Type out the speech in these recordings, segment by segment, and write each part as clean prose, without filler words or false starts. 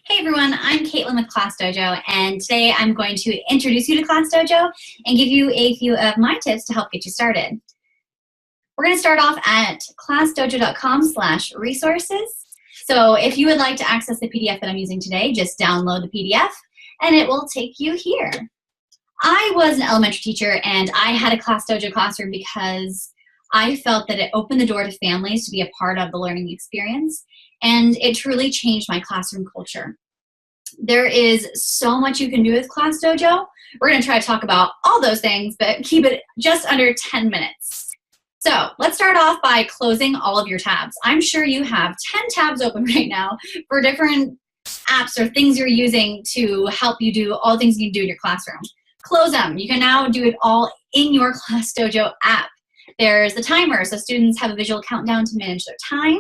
Hey everyone, I'm Caitlin with ClassDojo, and today I'm going to introduce you to ClassDojo and give you a few of my tips to help get you started. We're going to start off at classdojo.com/resources. So if you would like to access the PDF that I'm using today, just download the PDF and it will take you here. I was an elementary teacher and I had a ClassDojo classroom because I felt that it opened the door to families to be a part of the learning experience, and it truly changed my classroom culture. There is so much you can do with ClassDojo. We're going to try to talk about all those things, but keep it just under 10 minutes. So let's start off by closing all of your tabs. I'm sure you have 10 tabs open right now for different apps or things you're using to help you do all the things you can do in your classroom. Close them. You can now do it all in your ClassDojo app. There's the timer, so students have a visual countdown to manage their time.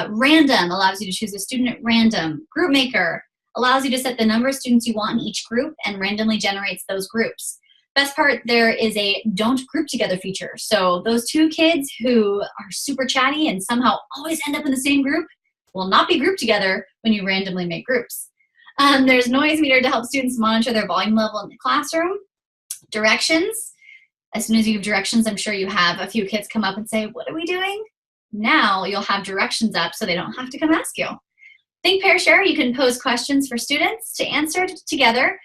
Random allows you to choose a student at random. Group Maker allows you to set the number of students you want in each group and randomly generates those groups. Best part, there is a don't group together feature. So those two kids who are super chatty and somehow always end up in the same group will not be grouped together when you randomly make groups. There's noise meter to help students monitor their volume level in the classroom. Directions. As soon as you give directions, I'm sure you have a few kids come up and say, "What are we doing?" Now you'll have directions up so they don't have to come ask you. Think, Pair, Share. You can pose questions for students to answer together.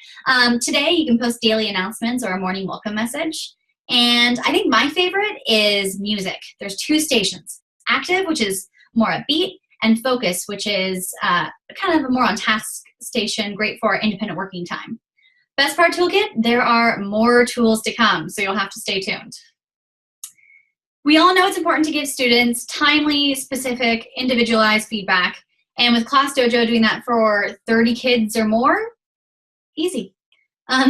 Today you can post daily announcements or a morning welcome message. And I think my favorite is music. There's two stations. Active, which is more upbeat, and Focus, which is kind of a more on task station, great for independent working time. Best Part Toolkit, there are more tools to come, so you'll have to stay tuned. We all know it's important to give students timely, specific, individualized feedback. And with ClassDojo doing that for 30 kids or more, easy.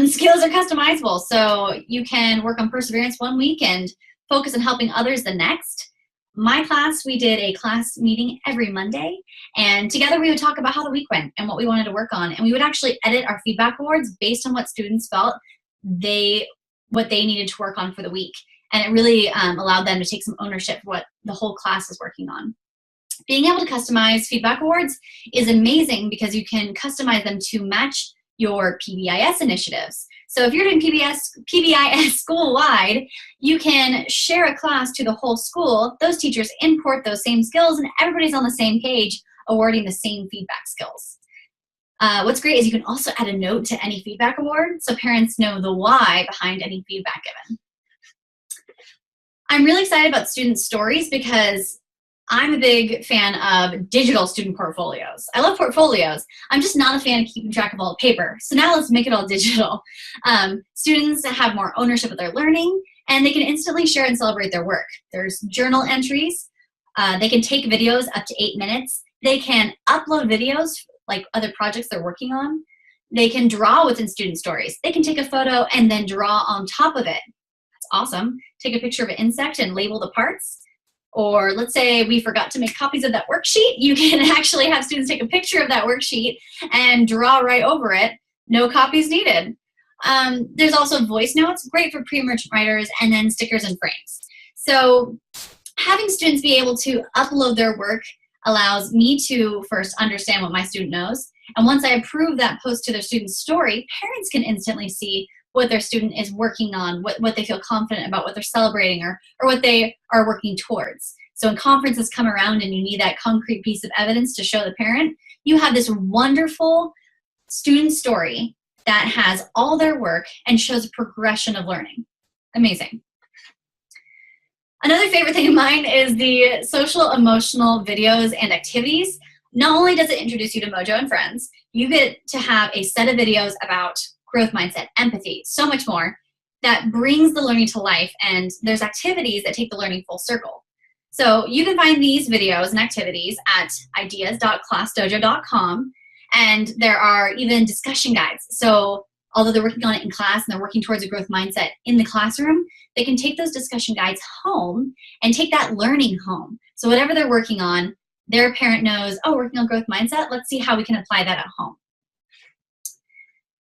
Skills are customizable, so you can work on perseverance one week and focus on helping others the next. My class, we did a class meeting every Monday, and together we would talk about how the week went and what we wanted to work on. And we would actually edit our feedback boards based on what students felt what they needed to work on for the week. And it really allowed them to take some ownership of what the whole class is working on. Being able to customize feedback awards is amazing because you can customize them to match your PBIS initiatives. So if you're doing PBIS school-wide, you can share a class to the whole school. Those teachers import those same skills, and everybody's on the same page awarding the same feedback skills. What's great is you can also add a note to any feedback award so parents know the why behind any feedback given. I'm really excited about student stories because I'm a big fan of digital student portfolios. I love portfolios. I'm just not a fan of keeping track of all the paper. So now let's make it all digital. Students have more ownership of their learning, and they can instantly share and celebrate their work. There's journal entries. They can take videos up to 8 minutes. They can upload videos like other projects they're working on. They can draw within student stories. They can take a photo and then draw on top of it. That's awesome. Take a picture of an insect and label the parts. Or let's say we forgot to make copies of that worksheet. You can actually have students take a picture of that worksheet and draw right over it. No copies needed. There's also voice notes, great for pre-emergent writers, and then stickers and frames. So having students be able to upload their work allows me to first understand what my student knows. And once I approve that post to their student's story, parents can instantly see what their student is working on, what they feel confident about, what they're celebrating, or what they are working towards. So when conferences come around and you need that concrete piece of evidence to show the parent, you have this wonderful student story that has all their work and shows a progression of learning. Amazing. Another favorite thing of mine is the social emotional videos and activities. Not only does it introduce you to Mojo and Friends, you get to have a set of videos about growth mindset, empathy, so much more that brings the learning to life, and there's activities that take the learning full circle. So you can find these videos and activities at ideas.classdojo.com, and there are even discussion guides. So although they're working on it in class and they're working towards a growth mindset in the classroom, they can take those discussion guides home and take that learning home. So whatever they're working on, their parent knows, oh, working on growth mindset, let's see how we can apply that at home.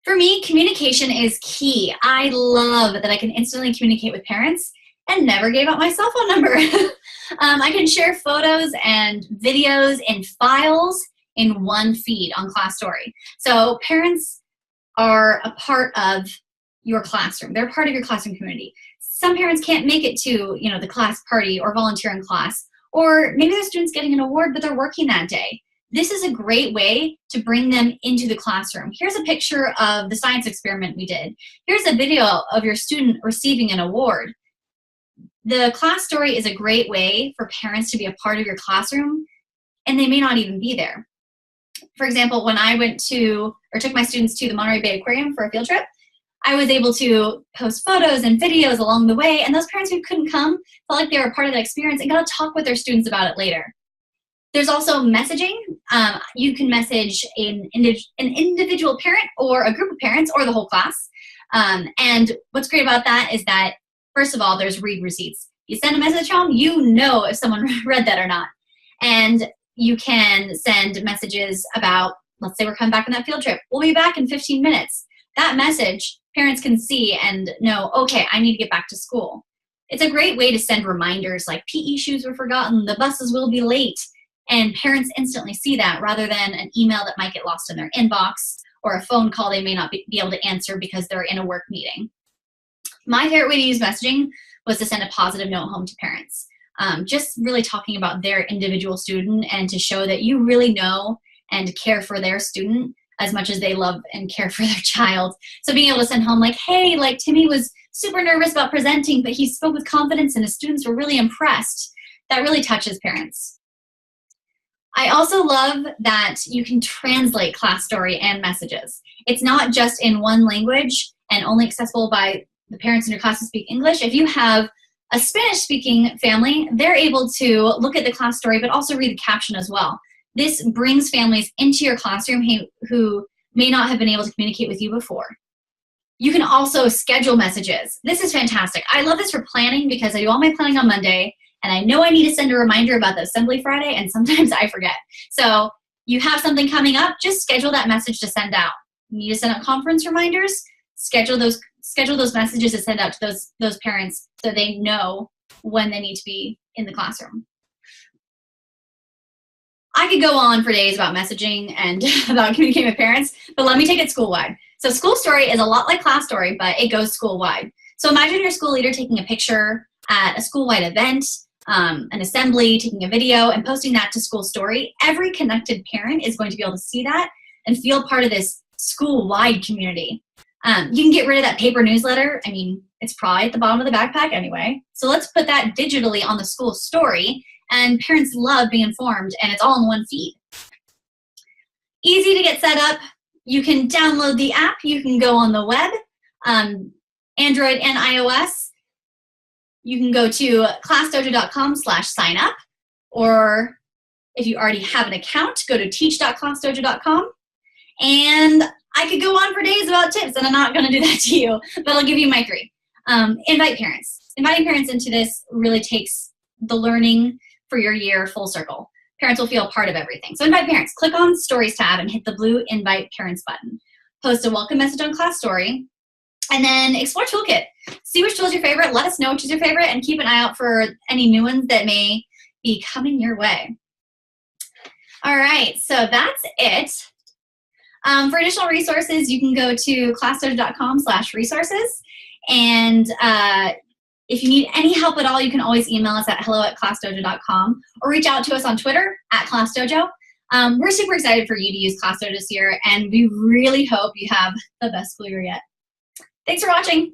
For me, communication is key. I love that I can instantly communicate with parents and never gave out my cell phone number. I can share photos and videos and files in one feed on ClassStory. So parents are a part of your classroom. They're part of your classroom community. Some parents can't make it to, the class party or volunteer in class, or maybe their student's getting an award, but they're working that day. This is a great way to bring them into the classroom. Here's a picture of the science experiment we did. Here's a video of your student receiving an award. The ClassStory is a great way for parents to be a part of your classroom, and they may not even be there. For example, when I took my students to the Monterey Bay Aquarium for a field trip, I was able to post photos and videos along the way, and those parents who couldn't come felt like they were a part of that experience and got to talk with their students about it later. There's also messaging. You can message an individual parent or a group of parents or the whole class. And what's great about that is that, first of all, there's read receipts. You send a message home, you know if someone read that or not. And you can send messages about, let's say we're coming back on that field trip. We'll be back in 15 minutes. That message, parents can see and know, okay, I need to get back to school. It's a great way to send reminders like PE shoes were forgotten, the buses will be late. And parents instantly see that rather than an email that might get lost in their inbox or a phone call they may not be able to answer because they're in a work meeting. My favorite way to use messaging was to send a positive note home to parents. Just really talking about their individual student and to show that you really know and care for their student as much as they love and care for their child. So being able to send home like, hey, like Timmy was super nervous about presenting, but he spoke with confidence and his students were really impressed. That really touches parents. I also love that you can translate ClassStory and messages. It's not just in one language and only accessible by the parents in your class who speak English. If you have a Spanish-speaking family, they're able to look at the ClassStory but also read the caption as well. This brings families into your classroom who may not have been able to communicate with you before. You can also schedule messages. This is fantastic. I love this for planning because I do all my planning on Monday, and I know I need to send a reminder about the Assembly Friday, and sometimes I forget. So you have something coming up, just schedule that message to send out. You need to send out conference reminders, schedule those messages to send out to those parents so they know when they need to be in the classroom. I could go on for days about messaging and about communicating with parents, but let me take it school-wide. So SchoolStory is a lot like ClassStory, but it goes school-wide. So imagine your school leader taking a picture at a school-wide event, an assembly, taking a video, and posting that to SchoolStory. Every connected parent is going to be able to see that and feel part of this school-wide community. You can get rid of that paper newsletter. I mean, it's probably at the bottom of the backpack anyway. So let's put that digitally on the SchoolStory, and parents love being informed, and it's all in one feed. Easy to get set up. You can download the app. You can go on the web, Android and iOS. You can go to classdojo.com/sign up, or if you already have an account, go to teach.classdojo.com. And I could go on for days about tips, and I'm not going to do that to you, but I'll give you my 3. Invite parents. Inviting parents into this really takes the learning for your year full circle. Parents will feel a part of everything. So invite parents. Click on Stories tab and hit the blue Invite Parents button. Post a welcome message on ClassStory, and then explore Toolkit. See which tool is your favorite. Let us know which is your favorite, and keep an eye out for any new ones that may be coming your way. All right, so that's it. For additional resources, you can go to classdojo.com/resources. And if you need any help at all, you can always email us at hello@classdojo.com or reach out to us on Twitter @ClassDojo. We're super excited for you to use ClassDojo this year, and we really hope you have the best school year yet. Thanks for watching.